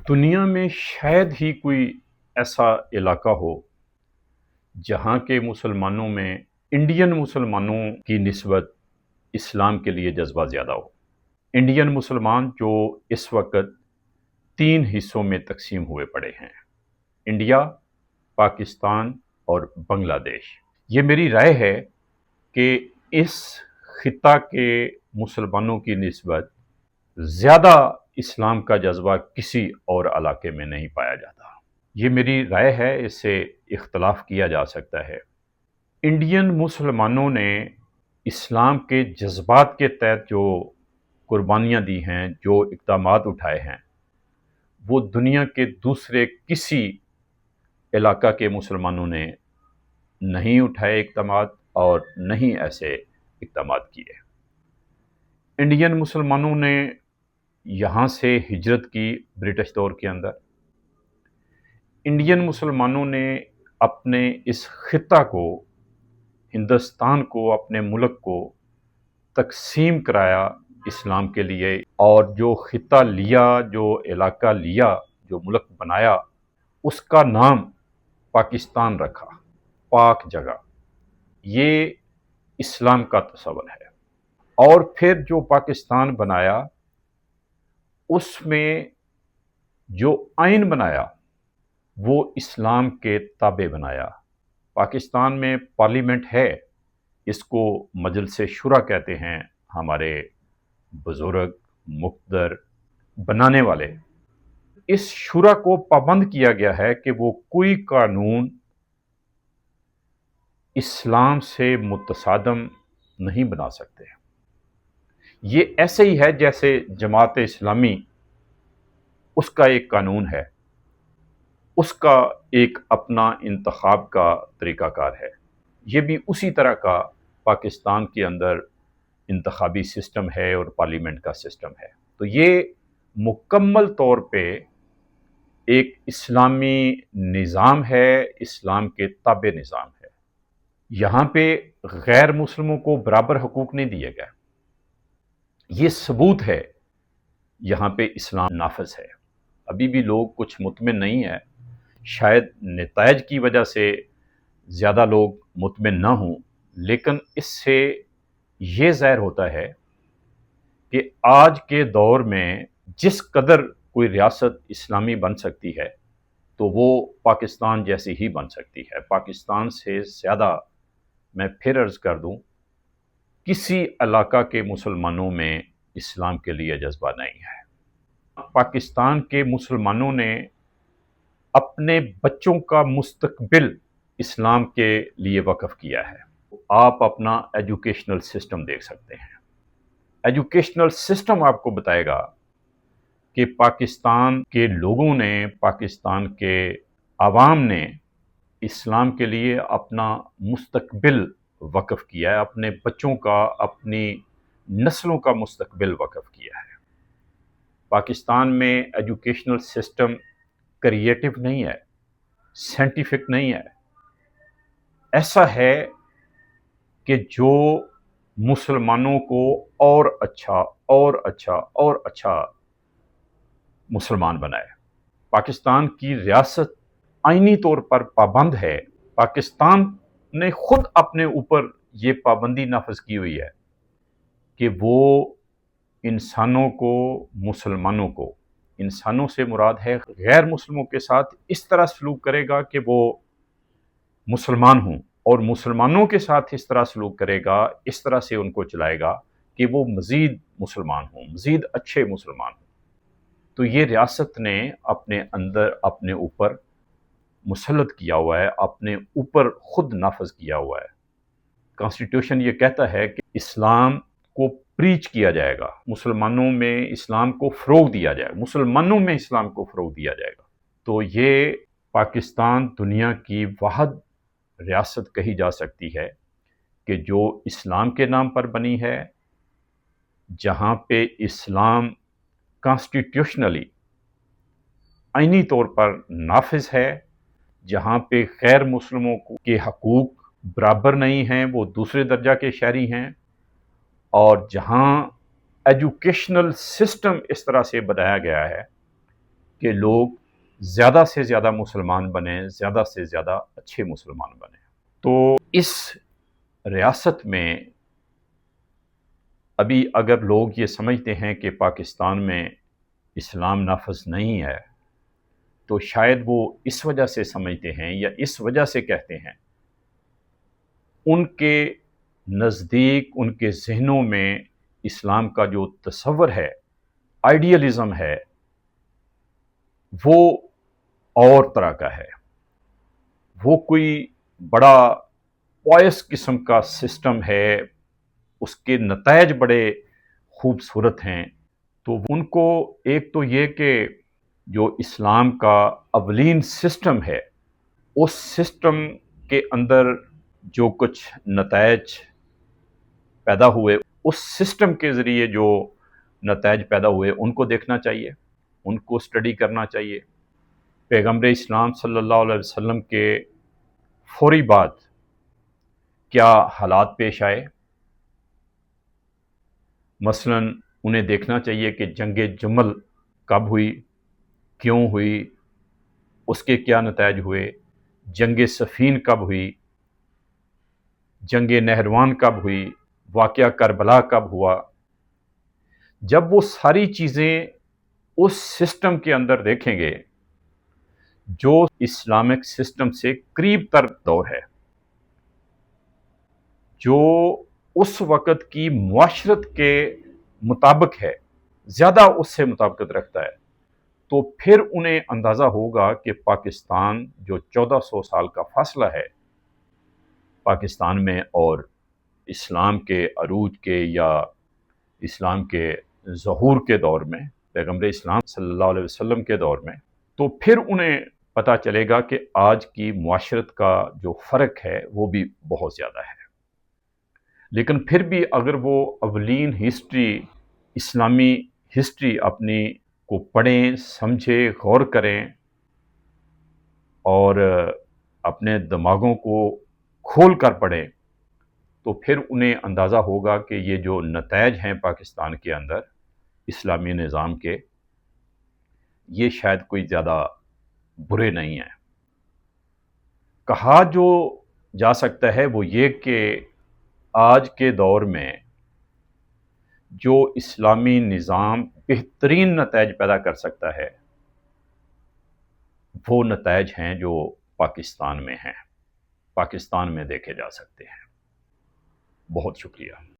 दुनिया में शायद ही कोई ऐसा इलाका हो जहाँ के मुसलमानों में इंडियन मुसलमानों की निस्बत इस्लाम के लिए जज्बा ज़्यादा हो। इंडियन मुसलमान जो इस वक्त 3 हिस्सों में तकसीम हुए पड़े हैं, इंडिया, पाकिस्तान और बांग्लादेश। ये मेरी राय है कि इस खिता के मुसलमानों की निस्बत ज़्यादा इस्लाम का जज्बा किसी और इलाके में नहीं पाया जाता। ये मेरी राय है, इससे इख्तलाफ किया जा सकता है। इंडियन मुसलमानों ने इस्लाम के जज्बात के तहत जो कुर्बानियाँ दी हैं, जो इक़दामात उठाए हैं, वो दुनिया के दूसरे किसी इलाका के मुसलमानों ने नहीं उठाए इक़दामात और नहीं ऐसे इक़दामात किए। इंडियन मुसलमानों ने यहाँ से हिजरत की ब्रिटिश दौर के अंदर। इंडियन मुसलमानों ने अपने इस खिता को, हिंदुस्तान को, अपने मुल्क को तकसीम कराया इस्लाम के लिए, और जो खिता लिया, जो इलाका लिया, जो मुल्क बनाया, उसका नाम पाकिस्तान रखा। पाक जगह, ये इस्लाम का तस्वर है। और फिर जो पाकिस्तान बनाया, उसमें जो आइन बनाया वो इस्लाम के ताबे बनाया। पाकिस्तान में पार्लियामेंट है, इसको मजलिस शुरा कहते हैं हमारे बुजुर्ग मुक़द्दर बनाने वाले। इस शुरा को पाबंद किया गया है कि वो कोई कानून इस्लाम से मुतसादम नहीं बना सकते। ये ऐसे ही है जैसे जमात इस्लामी, उसका एक कानून है, उसका एक अपना इंतखाब का तरीक़ाकार है। ये भी उसी तरह का पाकिस्तान के अंदर इंतखाबी सिस्टम है और पार्लियामेंट का सिस्टम है। तो ये मुकम्मल तौर पे एक इस्लामी निज़ाम है, इस्लाम के ताबे निज़ाम है। यहाँ पे गैर मुस्लिमों को बराबर हकूक़ नहीं दिए गए। ये सबूत है यहाँ पे इस्लाम नाफिज है। अभी भी लोग कुछ मुतमिन नहीं है, शायद नताइज की वजह से ज़्यादा लोग मुतमिन ना हों, लेकिन इससे ये ज़ाहिर होता है कि आज के दौर में जिस कदर कोई रियासत इस्लामी बन सकती है, तो वो पाकिस्तान जैसी ही बन सकती है। पाकिस्तान से ज़्यादा, मैं फिर अर्ज़ कर दूं, किसी इलाका के मुसलमानों में इस्लाम के लिए जज्बा नहीं है। पाकिस्तान के मुसलमानों ने अपने बच्चों का मुस्तकबिल इस्लाम के लिए वक़्फ़ किया है। आप अपना एजुकेशनल सिस्टम देख सकते हैं। एजुकेशनल सिस्टम आपको बताएगा कि पाकिस्तान के लोगों ने, पाकिस्तान के आवाम ने इस्लाम के लिए अपना मुस्तकबिल वक़्फ़ किया है, अपने बच्चों का, अपनी नस्लों का मुस्तकबिल वक़्फ़ किया है। पाकिस्तान में एजुकेशनल सिस्टम क्रिएटिव नहीं है, साइंटिफिक नहीं है। ऐसा है कि जो मुसलमानों को और अच्छा और अच्छा और अच्छा मुसलमान बनाए। पाकिस्तान की रियासत आईनी तौर पर पाबंद है। पाकिस्तान ने खुद अपने ऊपर ये पाबंदी नाफिज की हुई है कि वो इंसानों को, मुसलमानों को, इंसानों से मुराद है गैर मुस्लिमों के साथ इस तरह सलूक करेगा कि वो मुसलमान हों, और मुसलमानों के साथ इस तरह सलूक करेगा, इस तरह से उनको चलाएगा कि वो मज़ीद मुसलमान हों, मज़ीद अच्छे मुसलमान हों। तो ये रियासत ने अपने अंदर, अपने ऊपर मुसल्लत किया हुआ है, अपने ऊपर खुद नाफिज किया हुआ है। कॉन्स्टिट्यूशन ये कहता है कि इस्लाम को प्रीच किया जाएगा, मुसलमानों में इस्लाम को फ़रोग़ दिया जाएगा, मुसलमानों में इस्लाम को फ़रोग़ दिया जाएगा। तो ये पाकिस्तान दुनिया की वाहिद रियासत कही जा सकती है कि जो इस्लाम के नाम पर बनी है, जहाँ पे इस्लाम कॉन्स्टिट्यूशनली आईनी तौर पर नाफिज है, जहाँ पे गैर मुस्लिमों के हकूक़ बराबर नहीं हैं, वो दूसरे दर्जा के शहरी हैं, और जहाँ एजुकेशनल सिस्टम इस तरह से बनाया गया है کہ لوگ زیادہ سے زیادہ مسلمان بنیں، زیادہ سے زیادہ اچھے مسلمان بنیں۔ تو اس ریاست میں ابھی اگر لوگ یہ سمجھتے ہیں کہ پاکستان میں اسلام نافذ نہیں ہے، تو شاید وہ اس وجہ سے سمجھتے ہیں یا اس وجہ سے کہتے ہیں، ان کے نزدیک، ان کے ذہنوں میں اسلام کا جو تصور ہے، آئیڈیلزم ہے، وہ اور طرح کا ہے۔ وہ کوئی بڑا پوائس قسم کا سسٹم ہے، اس کے نتائج بڑے خوبصورت ہیں۔ تو ان کو ایک تو یہ کہ جو اسلام کا اولین سسٹم ہے، اس سسٹم کے اندر جو کچھ نتائج پیدا ہوئے، اس سسٹم کے ذریعے جو نتائج پیدا ہوئے ان کو دیکھنا چاہیے، ان کو اسٹڈی کرنا چاہیے۔ پیغمبر اسلام صلی اللہ علیہ وسلم کے فوری بعد کیا حالات پیش آئے، مثلا انہیں دیکھنا چاہیے کہ جنگ جمل کب ہوئی، کیوں ہوئی، اس کے کیا نتائج ہوئے، جنگ صفین کب ہوئی، جنگ نہروان کب ہوئی، واقعہ کربلا کب ہوا۔ جب وہ ساری چیزیں اس سسٹم کے اندر دیکھیں گے جو اسلامک سسٹم سے قریب تر دور ہے، جو اس وقت کی معاشرت کے مطابق ہے، زیادہ اس سے مطابقت رکھتا ہے، تو پھر انہیں اندازہ ہوگا کہ پاکستان جو 1400 سال کا فاصلہ ہے پاکستان میں اور اسلام کے عروج کے یا اسلام کے ظہور کے دور میں، پیغمبر اسلام صلی اللہ علیہ وسلم کے دور میں، تو پھر انہیں پتہ چلے گا کہ آج کی معاشرت کا جو فرق ہے وہ بھی بہت زیادہ ہے۔ لیکن پھر بھی اگر وہ اولین ہسٹری، اسلامی ہسٹری اپنی کو پڑھیں، سمجھیں، غور کریں اور اپنے دماغوں کو کھول کر پڑھیں، تو پھر انہیں اندازہ ہوگا کہ یہ جو نتائج ہیں پاکستان کے اندر اسلامی نظام کے، یہ شاید کوئی زیادہ برے نہیں ہیں۔ کہا جو جا سکتا ہے وہ یہ کہ آج کے دور میں جو اسلامی نظام بہترین نتائج پیدا کر سکتا ہے، وہ نتائج ہیں جو پاکستان میں ہیں، پاکستان میں دیکھے جا سکتے ہیں۔ بہت شکریہ۔